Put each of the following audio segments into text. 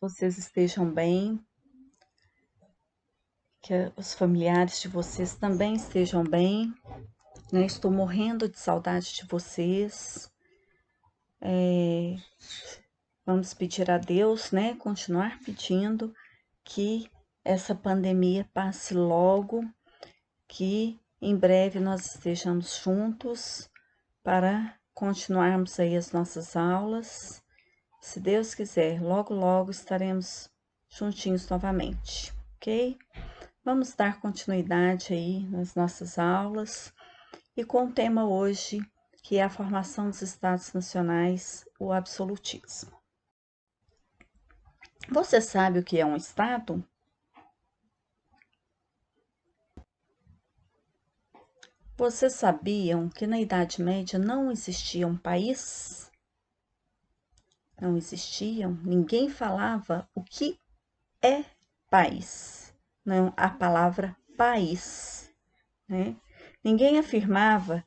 vocês estejam bem, que os familiares de vocês também estejam bem, né? Estou morrendo de saudade de vocês. Vamos pedir a Deus, né? Continuar pedindo que essa pandemia passe logo, que em breve nós estejamos juntos para continuarmos aí as nossas aulas. Se Deus quiser, logo, logo estaremos juntinhos novamente, ok? Vamos dar continuidade aí nas nossas aulas e com o tema hoje, que é a formação dos Estados Nacionais, o absolutismo. Você sabe o que é um Estado? Vocês sabiam que na Idade Média não existia um país? Não existiam, ninguém falava o que é país, não a palavra país, né? Ninguém afirmava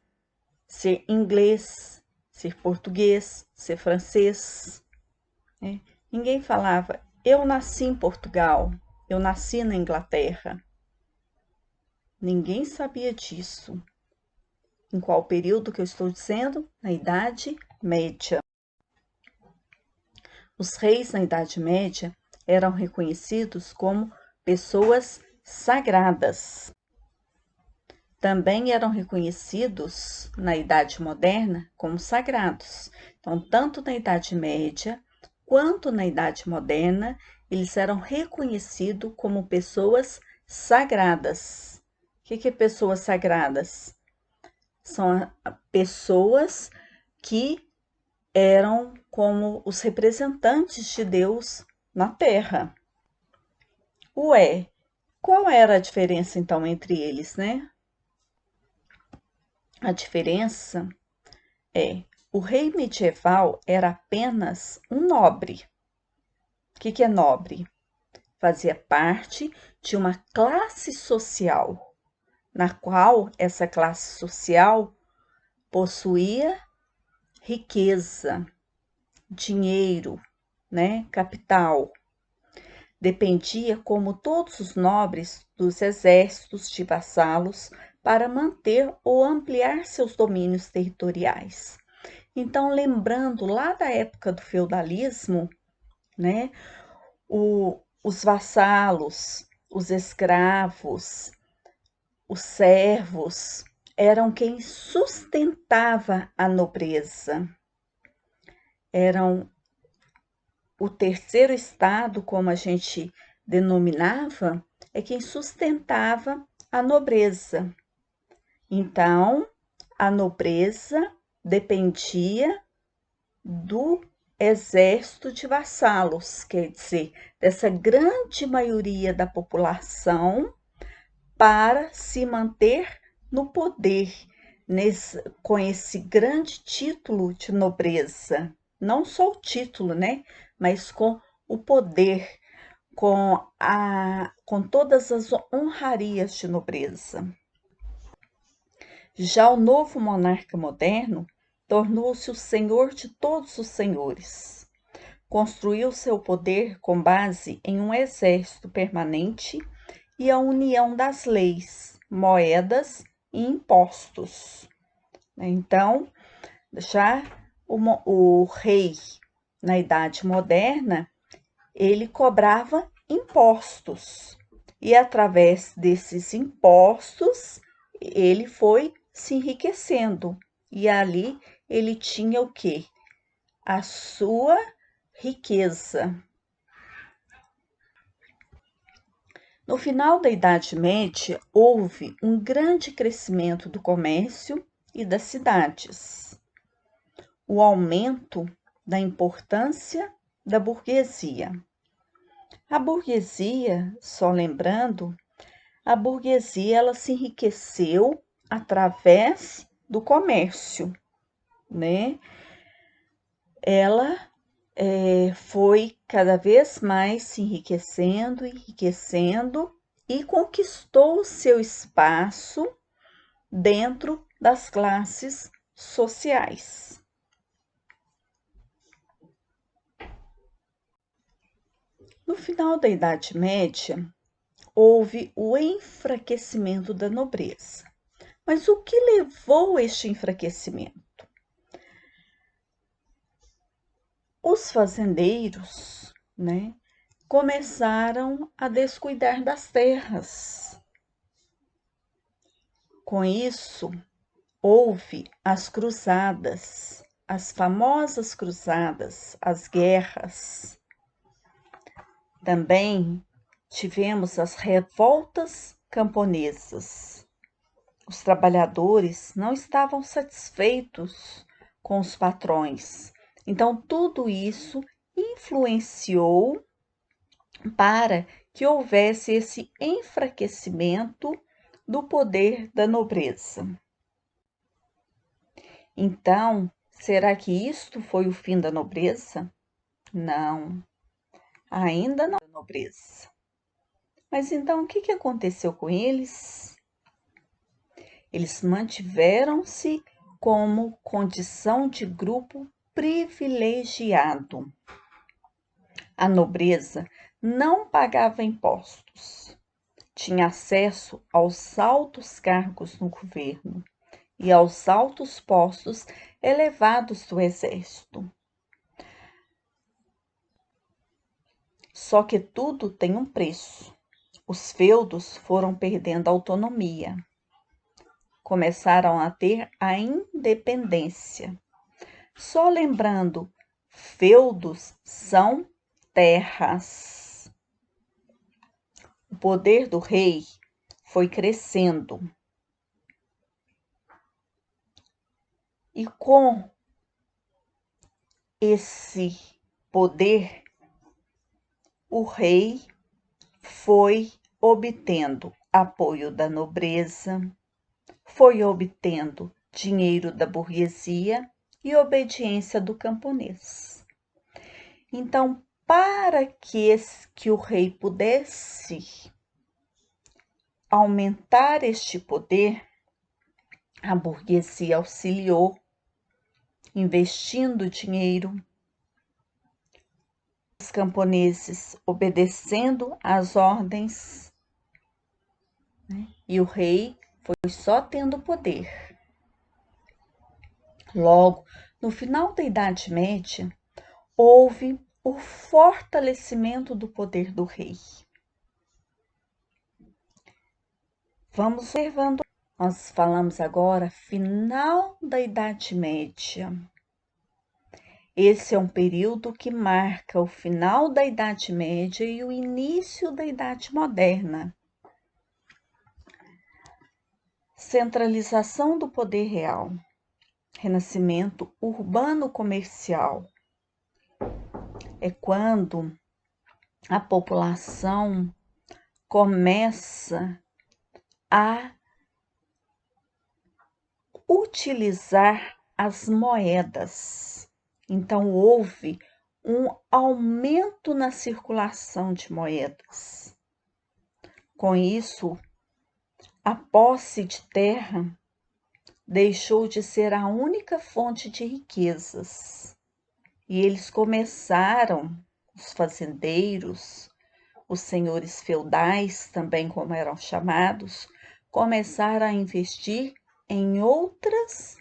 ser inglês, ser português, ser francês, né? Ninguém falava, eu nasci em Portugal, eu nasci na Inglaterra. Ninguém sabia disso. Em qual período que eu estou dizendo? Na Idade Média. Os reis na Idade Média eram reconhecidos como pessoas sagradas. Também eram reconhecidos na Idade Moderna como sagrados. Então, tanto na Idade Média quanto na Idade Moderna, eles eram reconhecidos como pessoas sagradas. O que é pessoas sagradas? São pessoas que eram como os representantes de Deus na Terra. Ué, qual era a diferença então entre eles, né? A diferença é, o rei medieval era apenas um nobre. O que é nobre? Fazia parte de uma classe social, na qual essa classe social possuía riqueza, dinheiro, né, capital. Dependia, como todos os nobres, dos exércitos de vassalos para manter ou ampliar seus domínios territoriais. Então, lembrando lá da época do feudalismo, né, os vassalos, os escravos, os servos eram quem sustentava a nobreza. Eram o terceiro estado, como a gente denominava, é quem sustentava a nobreza. Então, a nobreza dependia do exército de vassalos, quer dizer, dessa grande maioria da população para se manter no poder, com esse grande título de nobreza. Não só o título, né? Mas com o poder, com todas as honrarias de nobreza. Já o novo monarca moderno tornou-se o senhor de todos os senhores. Construiu seu poder com base em um exército permanente e a união das leis, moedas e impostos. Então, já o rei, na Idade Moderna, ele cobrava impostos. E através desses impostos, ele foi se enriquecendo. E ali ele tinha o quê? A sua riqueza. No final da Idade Média, houve um grande crescimento do comércio e das cidades. O aumento da importância da burguesia. A burguesia, só lembrando, a burguesia ela se enriqueceu através do comércio, né? Ela foi cada vez mais se enriquecendo e conquistou seu espaço dentro das classes sociais. No final da Idade Média, houve o enfraquecimento da nobreza. Mas o que levou a este enfraquecimento? Os fazendeiros, né, começaram a descuidar das terras. Com isso, houve as cruzadas, as famosas cruzadas, as guerras. Também tivemos as revoltas camponesas. Os trabalhadores não estavam satisfeitos com os patrões. Então, tudo isso influenciou para que houvesse esse enfraquecimento do poder da nobreza. Então, será que isto foi o fim da nobreza? Não, ainda não é nobreza. Mas então, o que aconteceu com eles? Eles mantiveram-se como condição de grupo privilegiado. A nobreza não pagava impostos, tinha acesso aos altos cargos no governo e aos altos postos elevados do exército. Só que tudo tem um preço. Os feudos foram perdendo autonomia, começaram a ter a independência. Só lembrando, feudos são terras. O poder do rei foi crescendo. E com esse poder, o rei foi obtendo apoio da nobreza, foi obtendo dinheiro da burguesia e obediência do camponês. Então, para que o rei pudesse aumentar este poder, a burguesia auxiliou, investindo dinheiro, os camponeses obedecendo às ordens, né? E o rei foi só tendo poder. Logo, no final da Idade Média, houve o fortalecimento do poder do rei. Vamos observando. Nós falamos agora final da Idade Média. Esse é um período que marca o final da Idade Média e o início da Idade Moderna. Centralização do poder real. Renascimento urbano-comercial. É quando a população começa a utilizar as moedas. Então, houve um aumento na circulação de moedas. Com isso, a posse de terra deixou de ser a única fonte de riquezas. E eles começaram, os fazendeiros, os senhores feudais, também como eram chamados, começaram a investir em outras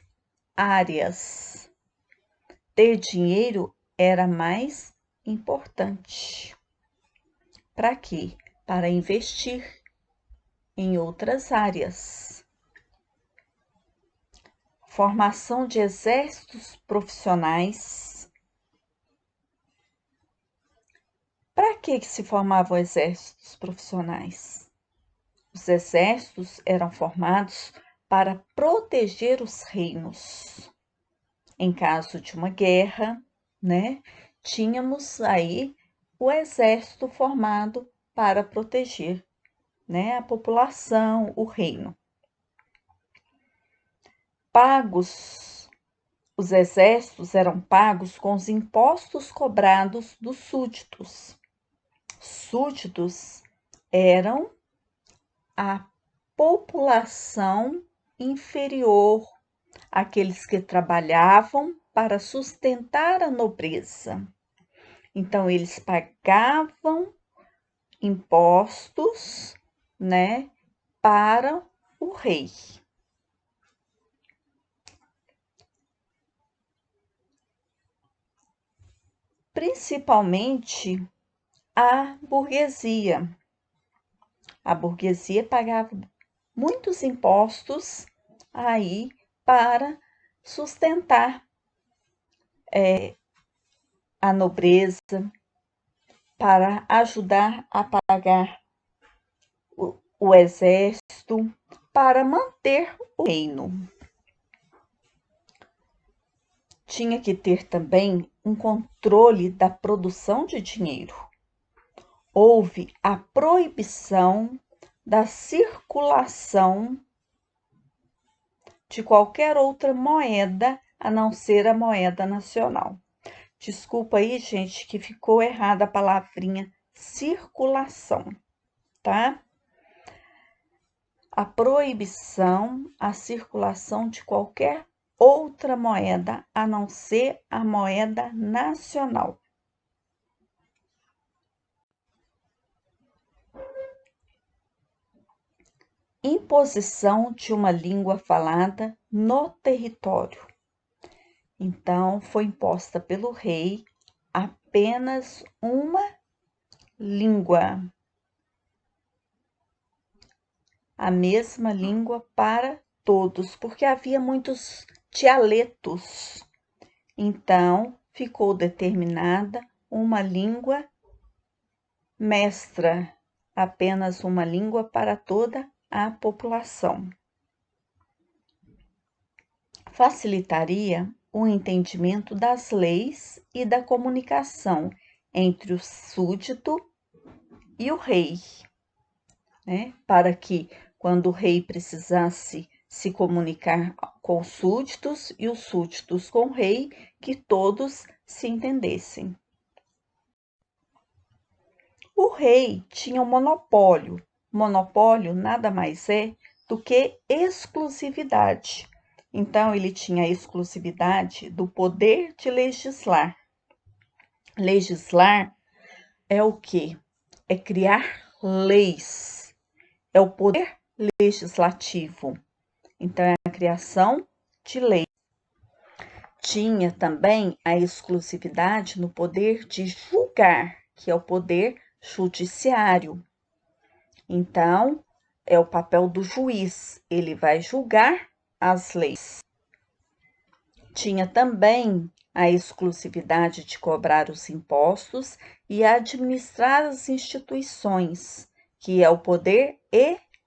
áreas. Ter dinheiro era mais importante. Para quê? Para investir em outras áreas. Formação de exércitos profissionais. Para que se formavam exércitos profissionais? Os exércitos eram formados para proteger os reinos. Em caso de uma guerra, né, tínhamos aí o exército formado para proteger, né, a população, o reino. Os exércitos eram pagos com os impostos cobrados dos súditos. Súditos eram a população inferior, aqueles que trabalhavam para sustentar a nobreza. Então, eles pagavam impostos, né, para o rei. Principalmente a burguesia. A burguesia pagava muitos impostos aí para sustentar a nobreza, para ajudar a pagar o exército, para manter o reino. Tinha que ter também um controle da produção de dinheiro. Houve a proibição da circulação de qualquer outra moeda a não ser a moeda nacional. Desculpa aí, gente, que ficou errada a palavrinha circulação, tá? A proibição à circulação de qualquer outra moeda a não ser a moeda nacional. Imposição de uma língua falada no território. Então, foi imposta pelo rei apenas uma língua, a mesma língua para todos, porque havia muitos dialetos. Então, ficou determinada uma língua mestra, apenas uma língua para toda a população. Facilitaria o entendimento das leis e da comunicação entre o súdito e o rei, né? Para que, quando o rei precisasse se comunicar com os súditos e os súditos com o rei, que todos se entendessem. O rei tinha um monopólio. Monopólio nada mais é do que exclusividade. Então, ele tinha a exclusividade do poder de legislar. Legislar é o quê? É criar leis. É o poder legislativo. Então, é a criação de leis. Tinha também a exclusividade no poder de julgar, que é o poder judiciário. Então, é o papel do juiz. Ele vai julgar as leis. Tinha também a exclusividade de cobrar os impostos e administrar as instituições, que é o poder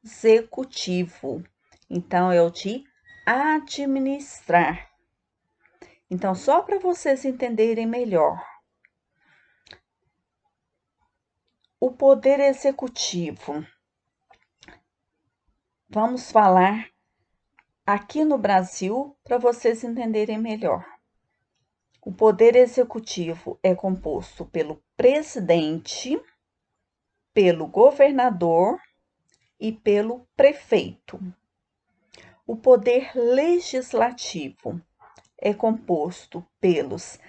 executivo. Então, é o de administrar. Então, só para vocês entenderem melhor, o poder executivo. Vamos falar aqui no Brasil para vocês entenderem melhor. O poder executivo é composto pelo presidente, pelo governador e pelo prefeito. O poder legislativo é composto pelos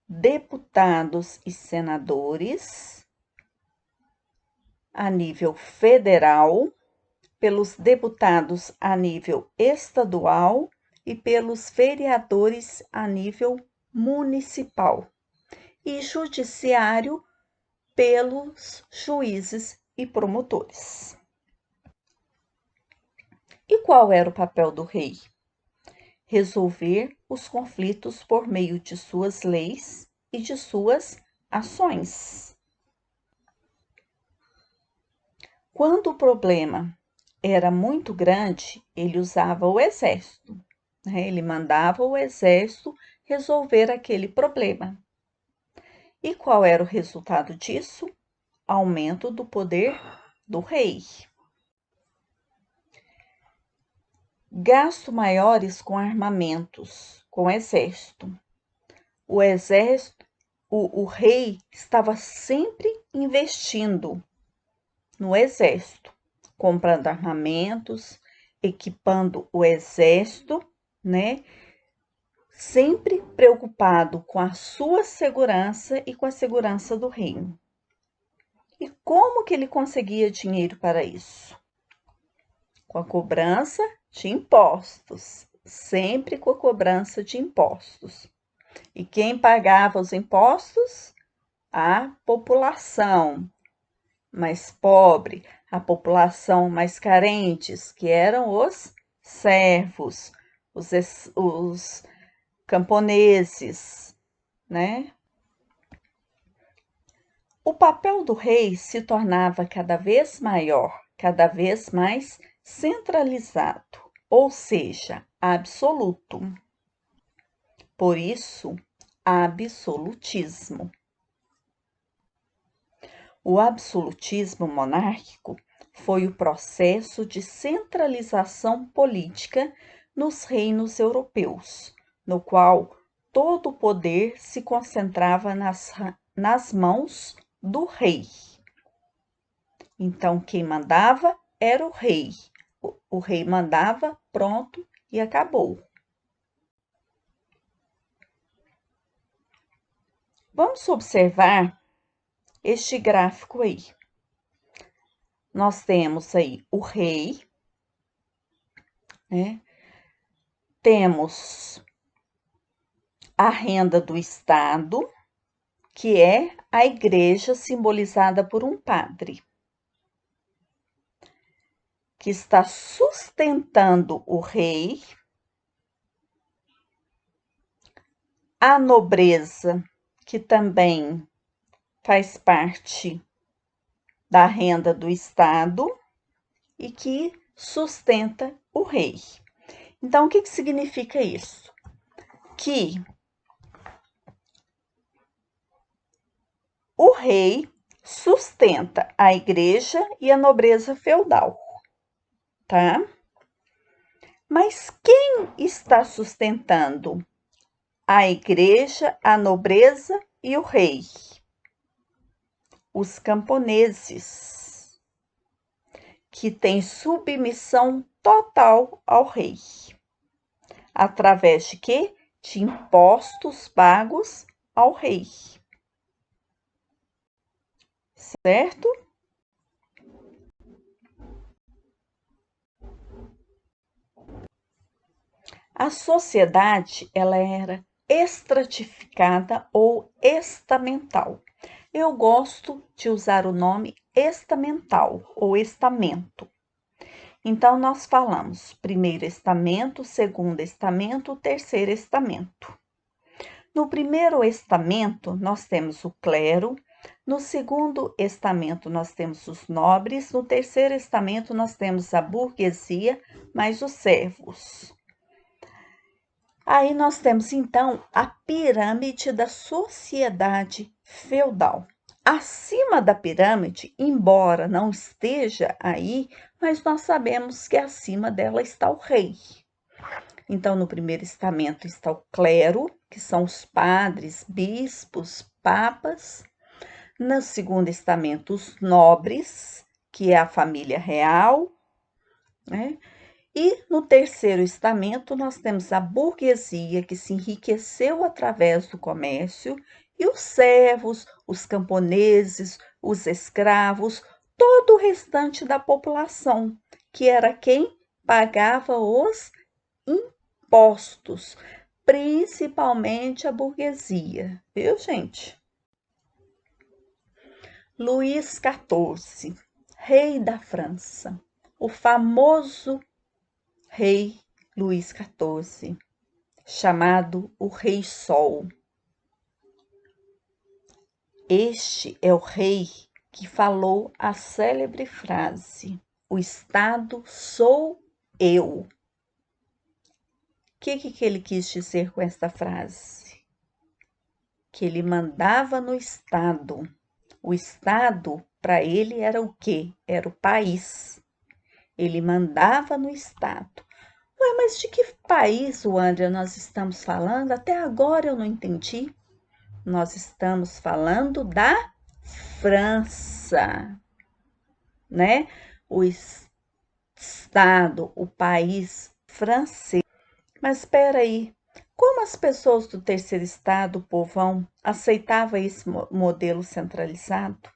deputados e senadores a nível federal, pelos deputados a nível estadual e pelos vereadores a nível municipal, e judiciário pelos juízes e promotores. E qual era o papel do rei? Resolver os conflitos por meio de suas leis e de suas ações. Quando o problema era muito grande, ele usava o exército, né? Ele mandava o exército resolver aquele problema. E qual era o resultado disso? Aumento do poder do rei. Gastos maiores com armamentos, com exército. O rei estava sempre investindo no exército, comprando armamentos, equipando o exército, né? sempre preocupado com a sua segurança e com a segurança do reino. E como que ele conseguia dinheiro para isso? Com a cobrança de impostos, sempre com a cobrança de impostos. E quem pagava os impostos? A população mais pobre, a população mais carentes, que eram os servos, os camponeses, né? O papel do rei se tornava cada vez maior, cada vez mais centralizado, ou seja, absoluto. Por isso, absolutismo. O absolutismo monárquico foi o processo de centralização política nos reinos europeus, no qual todo o poder se concentrava nas mãos do rei. Então, quem mandava era o rei. O rei mandava, pronto, e acabou. Vamos observar este gráfico aí. Nós temos aí o rei, né? Temos a renda do Estado, que é a igreja simbolizada por um padre, que está sustentando o rei, a nobreza, que também faz parte da renda do Estado e que sustenta o rei. Então, o que significa isso? Que o rei sustenta a igreja e a nobreza feudal, tá? Mas quem está sustentando a igreja, a nobreza e o rei? Os camponeses, que têm submissão total ao rei. Através de quê? De impostos pagos ao rei. Certo? A sociedade, ela era estratificada ou estamental. Eu gosto de usar o nome estamental ou estamento. Então, nós falamos primeiro estamento, segundo estamento, terceiro estamento. No primeiro estamento, nós temos o clero, no segundo estamento, nós temos os nobres, no terceiro estamento, nós temos a burguesia, mais os servos. Aí nós temos, então, a pirâmide da sociedade feudal. Acima da pirâmide, embora não esteja aí, mas nós sabemos que acima dela está o rei. Então, no primeiro estamento está o clero, que são os padres, bispos, papas. No segundo estamento, os nobres, que é a família real, né? E no terceiro estamento, nós temos a burguesia, que se enriqueceu através do comércio, e os servos, os camponeses, os escravos, todo o restante da população, que era quem pagava os impostos, principalmente a burguesia, viu, gente? Luís XIV, rei da França, o famoso rei Luís XIV, chamado o Rei Sol. Este é o rei que falou a célebre frase: o Estado sou eu. O que ele quis dizer com esta frase? Que ele mandava no Estado. O Estado, para ele, era o quê? Era o país. Ele mandava no Estado. Ué, mas de que país, Wander, nós estamos falando? Até agora eu não entendi. Nós estamos falando da França, né? O Estado, o país francês. Mas espera aí, Como as pessoas do terceiro estado, o povão, aceitavam esse modelo centralizado?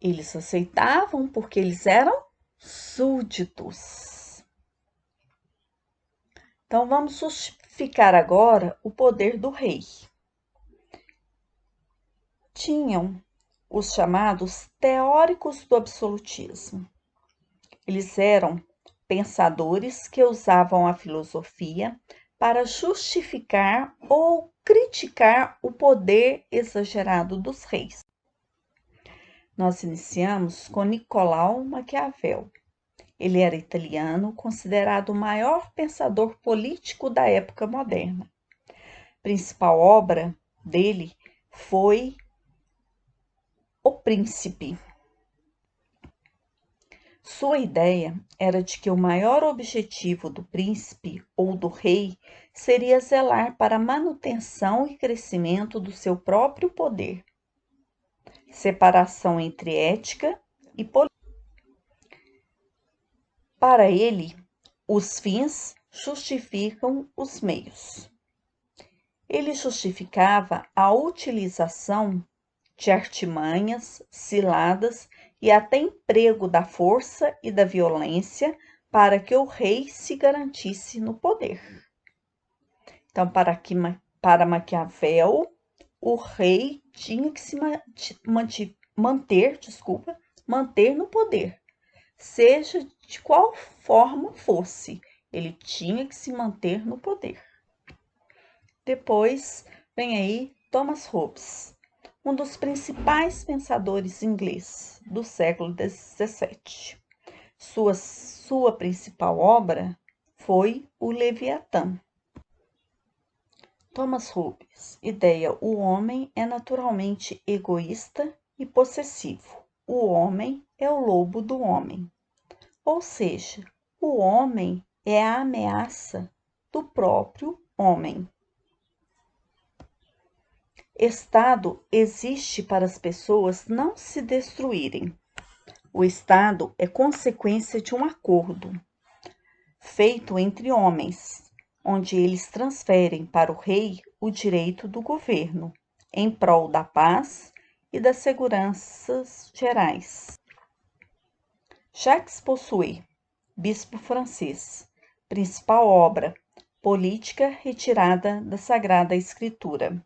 Eles aceitavam porque eles eram súditos. Então, vamos justificar agora o poder do rei. Tinham os chamados teóricos do absolutismo. Eles eram pensadores que usavam a filosofia para justificar ou criticar o poder exagerado dos reis. Nós iniciamos com Nicolau Maquiavel. Ele era italiano, considerado o maior pensador político da época moderna. A principal obra dele foi O Príncipe. Sua ideia era de que o maior objetivo do príncipe ou do rei seria zelar para a manutenção e crescimento do seu próprio poder, separação entre ética e política. Para ele, os fins justificam os meios. Ele justificava a utilização de artimanhas, ciladas e até emprego da força e da violência para que o rei se garantisse no poder. Então, para Maquiavel, o rei tinha que se manter no poder, seja de qual forma fosse, ele tinha que se manter no poder. Depois vem aí Thomas Hobbes, um dos principais pensadores ingleses do século XVII. Sua principal obra foi o Leviatã. Thomas Hobbes, ideia: o homem é naturalmente egoísta e possessivo. O homem é o lobo do homem. Ou seja, o homem é a ameaça do próprio homem. Estado existe para as pessoas não se destruírem. O Estado é consequência de um acordo feito entre homens, onde eles transferem para o rei o direito do governo, em prol da paz e das seguranças gerais. Jacques Bossuet, bispo francês, principal obra, Política retirada da Sagrada Escritura.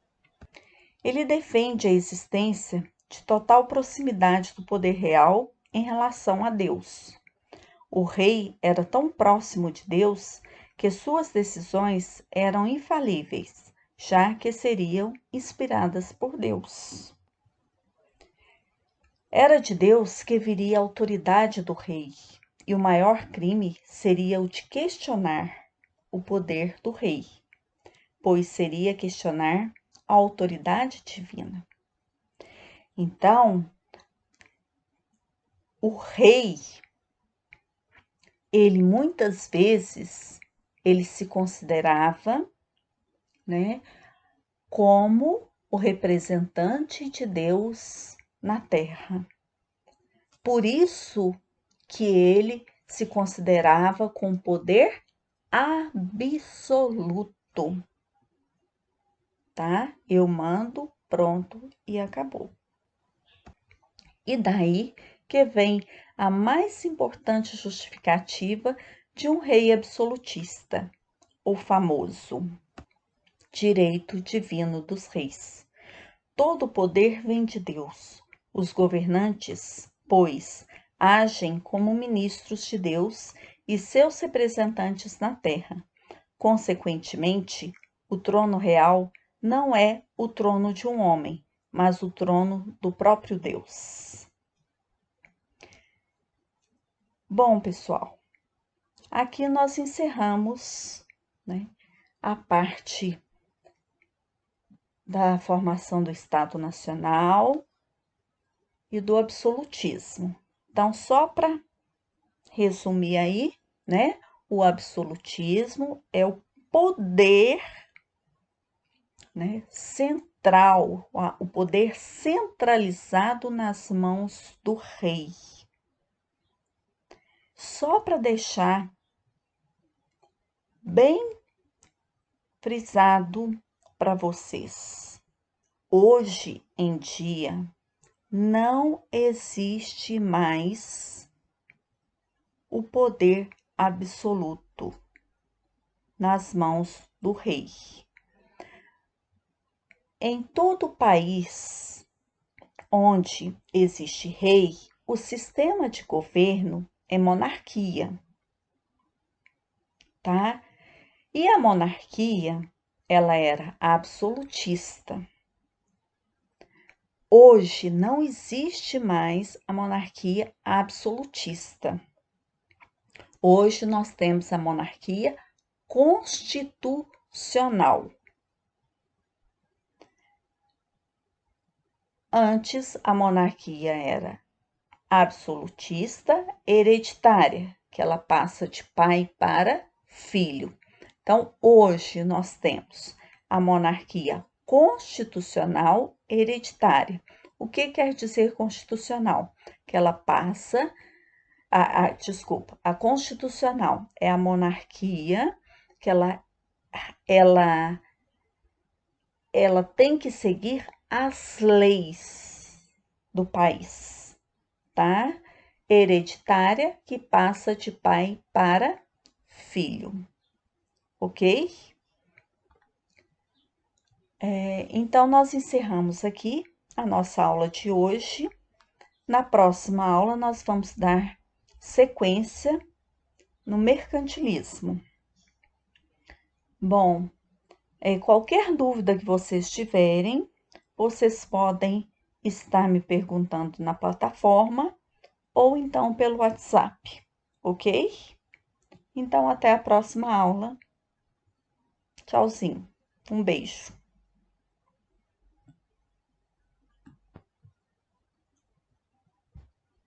Ele defende a existência de total proximidade do poder real em relação a Deus. O rei era tão próximo de Deus que suas decisões eram infalíveis, já que seriam inspiradas por Deus. Era de Deus que viria a autoridade do rei, e o maior crime seria o de questionar o poder do rei, pois seria questionar a autoridade divina. Então, o rei, ele muitas vezes, ele se considerava, como o representante de Deus na terra. Por isso que ele se considerava com poder absoluto. Tá? Eu mando, pronto e acabou. E daí que vem a mais importante justificativa de um rei absolutista, o famoso direito divino dos reis. Todo poder vem de Deus. Os governantes, pois, agem como ministros de Deus e seus representantes na terra. Consequentemente, o trono real não é o trono de um homem, mas o trono do próprio Deus. Bom, pessoal, aqui nós encerramos, a parte da formação do Estado Nacional e do absolutismo. Então, só para resumir aí, o absolutismo é o poder, central, o poder centralizado nas mãos do rei, só para deixar bem frisado para vocês. Hoje em dia, não existe mais o poder absoluto nas mãos do rei. Em todo o país onde existe rei, o sistema de governo é monarquia, tá? E a monarquia, ela era absolutista. Hoje não existe mais a monarquia absolutista. Hoje nós temos a monarquia constitucional. Antes, a monarquia era absolutista, hereditária, que ela passa de pai para filho. Então, hoje nós temos a monarquia constitucional hereditária. O que quer dizer constitucional? Que ela passa, a constitucional é a monarquia que ela tem que seguir as leis do país, tá? Hereditária que passa de pai para filho, ok? Então, nós encerramos aqui a nossa aula de hoje. Na próxima aula, nós vamos dar sequência no mercantilismo. Bom, qualquer dúvida que vocês tiverem, vocês podem estar me perguntando na plataforma ou então pelo WhatsApp, ok? Então, até a próxima aula. Tchauzinho. Um beijo.